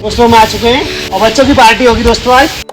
दोस्तों हम आ चुके हैं और बच्चों की पार्टी होगी दोस्तों आज।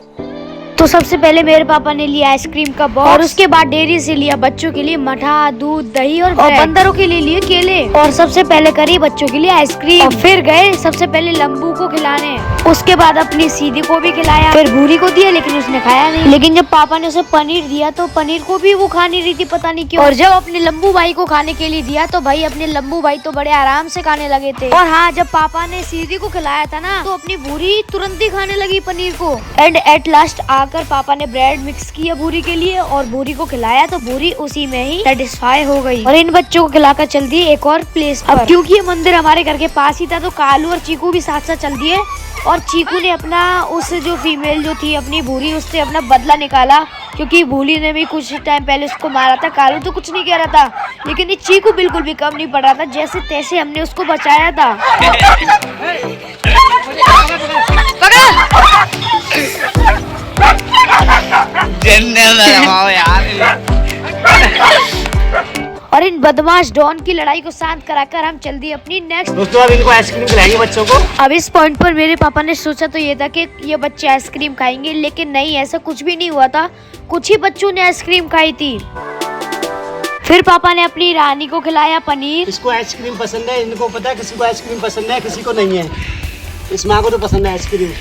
तो सबसे पहले मेरे पापा ने लिया आइसक्रीम का बॉक्स और उसके बाद डेयरी से लिया बच्चों के लिए मठा, दूध, दही और बंदरों के लिए लिए केले। और सबसे पहले करी बच्चों के लिए आइसक्रीम और फिर गए सबसे पहले लंबू को खिलाने। उसके बाद अपनी सीधी को भी खिलाया, फिर भूरी को दिया लेकिन उसने खाया नहीं। लेकिन जब पापा ने उसे पनीर दिया तो पनीर को भी वो खा नहीं रही थी, पता नहीं क्यों। और जब अपने लंबू भाई को खाने के लिए दिया तो भाई अपने लंबू भाई तो बड़े आराम से खाने लगे थे। और हाँ, जब पापा ने सीधी को खिलाया था ना तो अपनी भूरी तुरंत ही खाने लगी पनीर को। एंड एट लास्ट आकर पापा ने ब्रेड मिक्स किया भूरी के लिए और भूरी को खिलाया तो भूरी उसी में ही सेटिस्फाई हो गई और इन बच्चों को खिलाकर चल दिए एक और प्लेस पर। अब क्योंकि ये मंदिर हमारे घर के पास ही था तो कालू और चीकू भी साथ साथ चल दिए और चीकू ने अपना उस जो फीमेल जो थी अपनी भूरी उससे अपना बदला निकाला, क्योंकि भूरी ने भी कुछ टाइम पहले उसको मारा था। कालू तो कुछ नहीं कह रहा था लेकिन ये चीकू बिल्कुल भी कम नहीं पड़ रहा था, जैसे तैसे हमने उसको बचाया था। और इन बदमाश डॉन की लड़ाई को शांत कराकर हम चल दिए अपनी नेक्स्ट। दोस्तों अब इनको आइसक्रीम खिलाएंगे बच्चों को। अब इस पॉइंट पर मेरे पापा ने सोचा तो ये था कि ये बच्चे आइसक्रीम खाएंगे, लेकिन नहीं, ऐसा कुछ भी नहीं हुआ था। कुछ ही बच्चों ने आइसक्रीम खाई थी। फिर पापा ने अपनी रानी को खिलाया पनीर। इसको आइसक्रीम पसंद है, इनको पता है किसी को आइसक्रीम पसंद है किसी को नहीं है। इस माँ को तो पसंद है आइसक्रीम।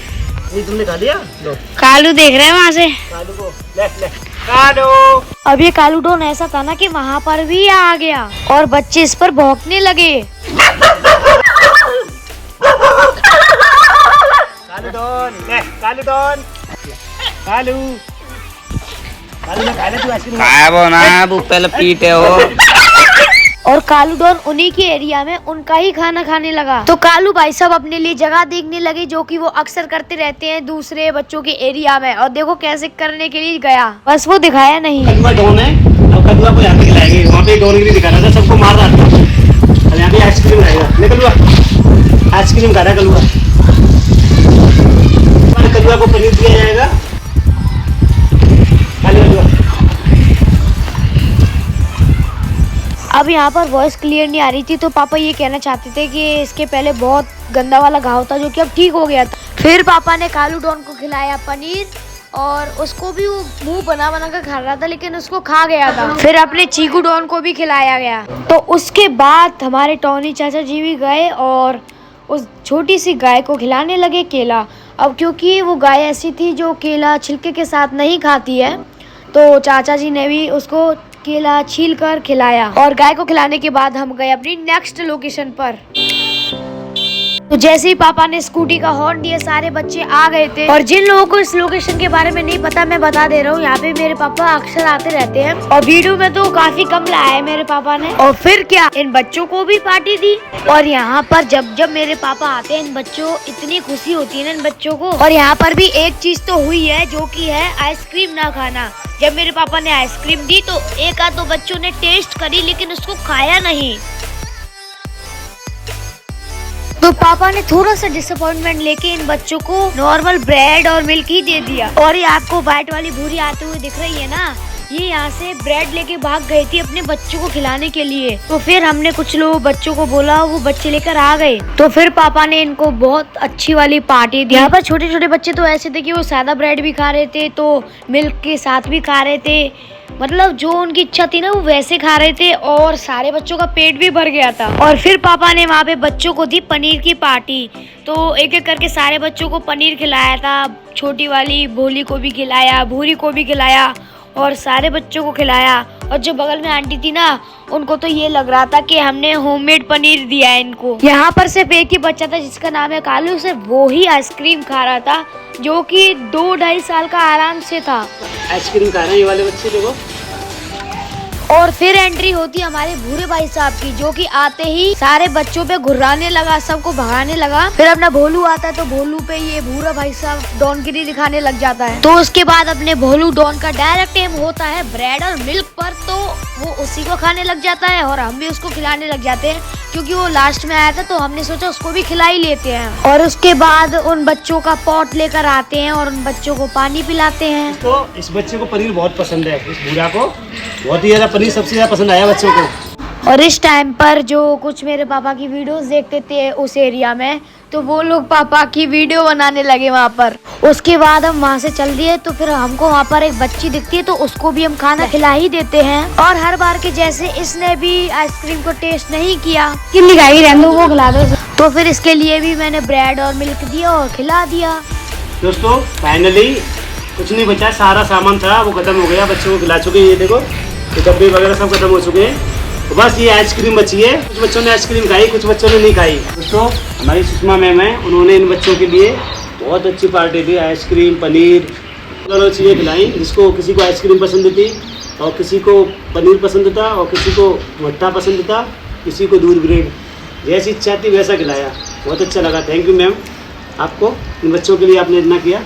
ये तुमने खा लिया? लो। कालू देख रहे हैं वहाँ से। कालू को ले ले। कालू। अब ये कालू डॉन ऐसा था ना कि वहाँ पर भी आ गया और बच्चे इस पर भौंकने लगे। कालू डॉन ले, कालू डॉन, कालू कालू ने खा लिया तू आइसक्रीम? खाया वो ना वो पहले पीटे हो। और कालू डॉन उन्हीं के एरिया में उनका ही खाना खाने लगा। तो कालू भाई साहब अपने लिए जगह देखने लगे, जो कि वो अक्सर करते रहते हैं दूसरे बच्चों के एरिया में। और देखो कैसे करने के लिए गया, बस वो दिखाया नहीं। कदुआ डॉन है, अब कदुआ को यहाँ पे खिलाएंगे। वहाँ पे डॉन के लिए दिखा रहा था, सबको मार रहा था। अब यहाँ पे आइसक्रीम खाएगा। ले कदुआ, आइसक्रीम खा रहा है कदुआ। कदुआ को पनीर दिया जाएगा। अब यहाँ पर वॉइस क्लियर नहीं आ रही थी तो पापा ये कहना चाहते थे कि इसके पहले बहुत गंदा वाला घाव था जो कि अब ठीक हो गया था। फिर पापा ने कालू डॉन को खिलाया पनीर और उसको भी वो मुंह बना बना कर खा रहा था लेकिन उसको खा गया था। फिर अपने चीकू डॉन को भी खिलाया गया। तो उसके बाद हमारे टॉनी चाचा जी भी गए और उस छोटी सी गाय को खिलाने लगे केला। अब क्योंकि वो गाय ऐसी थी जो केला छिलके के साथ नहीं खाती है तो चाचा जी ने भी उसको केला छील कर खिलाया। और गाय को खिलाने के बाद हम गए अपनी नेक्स्ट लोकेशन पर। तो जैसे ही पापा ने स्कूटी का हॉर्न दिया सारे बच्चे आ गए थे। और जिन लोगों को इस लोकेशन के बारे में नहीं पता मैं बता दे रहा हूँ, यहाँ पे मेरे पापा अक्सर आते रहते हैं और वीडियो में तो काफी कम लाया है मेरे पापा ने। और फिर क्या, इन बच्चों को भी पार्टी दी। और यहाँ पर जब जब मेरे पापा आते हैं इन बच्चों इतनी खुशी होती है ना इन बच्चों को। और यहाँ पर भी एक चीज तो हुई है जो कि है आइसक्रीम ना खाना। जब मेरे पापा ने आइसक्रीम दी तो एक आध दो बच्चों ने टेस्ट करी लेकिन उसको खाया नहीं। तो पापा ने थोड़ा सा डिसअपॉइंटमेंट लेके इन बच्चों को नॉर्मल ब्रेड और मिल्क ही दे दिया। और ये आपको व्हाइट वाली भूरी आते हुए दिख रही है ना, ये यहाँ से ब्रेड लेके भाग गई थी अपने बच्चों को खिलाने के लिए। तो फिर हमने कुछ लोग बच्चों को बोला, वो बच्चे लेकर आ गए। तो फिर पापा ने इनको बहुत अच्छी वाली पार्टी दी। यहाँ पर छोटे छोटे बच्चे तो ऐसे थे कि वो सादा ब्रेड भी खा रहे थे तो मिल्क के साथ भी खा रहे थे, मतलब जो उनकी इच्छा थी ना वो वैसे खा रहे थे और सारे बच्चों का पेट भी भर गया था। और फिर पापा ने वहाँ पे बच्चों को दी पनीर की पार्टी। तो एक एक करके सारे बच्चों को पनीर खिलाया था। छोटी वाली भोली को भी खिलाया, भूरी को भी खिलाया और सारे बच्चों को खिलाया। और जो बगल में आंटी थी ना उनको तो ये लग रहा था कि हमने होममेड पनीर दिया है इनको। यहाँ पर सिर्फ एक ही बच्चा था जिसका नाम है कालू, सिर्फ वो ही आइसक्रीम खा रहा था जो कि 2-2.5 साल का आराम से था। आइसक्रीम खा रहे हैं ये वाले बच्चे देखो। और फिर एंट्री होती हमारे भूरे भाई साहब की, जो कि आते ही सारे बच्चों पे घुर्राने लगा, सबको भगाने लगा। फिर अपना भोलू आता है तो भोलू पे ये भूरा भाई साहब डॉनगिरी दिखाने लग जाता है। तो उसके बाद अपने भोलू डॉन का डायरेक्ट एम होता है ब्रेड और मिल्क पर, तो वो उसी को खाने लग जाता है और हम भी उसको खिलाने लग जाते हैं क्योंकि वो लास्ट में आया था तो हमने सोचा उसको भी खिला ही लेते हैं। और उसके बाद उन बच्चों का पॉट लेकर आते हैं और उन बच्चों को पानी पिलाते हैं। तो इस बच्चे को पनीर बहुत पसंद है, इस भूरा को बहुत ही ज्यादा पनीर सबसे ज्यादा पसंद आया बच्चों को। और इस टाइम पर जो कुछ मेरे पापा की वीडियोस देखते थे उस एरिया में, तो वो लोग पापा की वीडियो बनाने लगे वहाँ पर। उसके बाद हम वहाँ से चल दिए, तो फिर हमको वहाँ पर एक बच्ची दिखती है, तो उसको भी हम खाना खिला ही देते हैं। और हर बार के जैसे इसने भी आइसक्रीम को टेस्ट नहीं किया, कितनी खाई रहने वो खिला दो, तो फिर इसके लिए भी मैंने ब्रेड और मिल्क दिया और खिला दिया। दोस्तों फाइनली कुछ नहीं बचा, सारा सामान था वो खत्म हो गया, बच्चों को खिला चुके हैं। ये देखो ये डब्बे वगैरह सब खत्म हो चुके हैं, तो बस ये आइसक्रीम बची है। कुछ बच्चों ने आइसक्रीम खाई, कुछ बच्चों ने नहीं खाई। दोस्तों हमारी सुषमा मैम है, उन्होंने इन बच्चों के लिए बहुत अच्छी पार्टी दी, आइसक्रीम पनीर दोनों चीज़ें खिलाई। जिसको किसी को आइसक्रीम पसंद थी और किसी को पनीर पसंद था और किसी को भट्टा पसंद था, किसी को दूध ब्रेड, जैसी इच्छा थी वैसा खिलाया। बहुत अच्छा लगा, थैंक यू मैम, आपको इन बच्चों के लिए आपने इतना किया।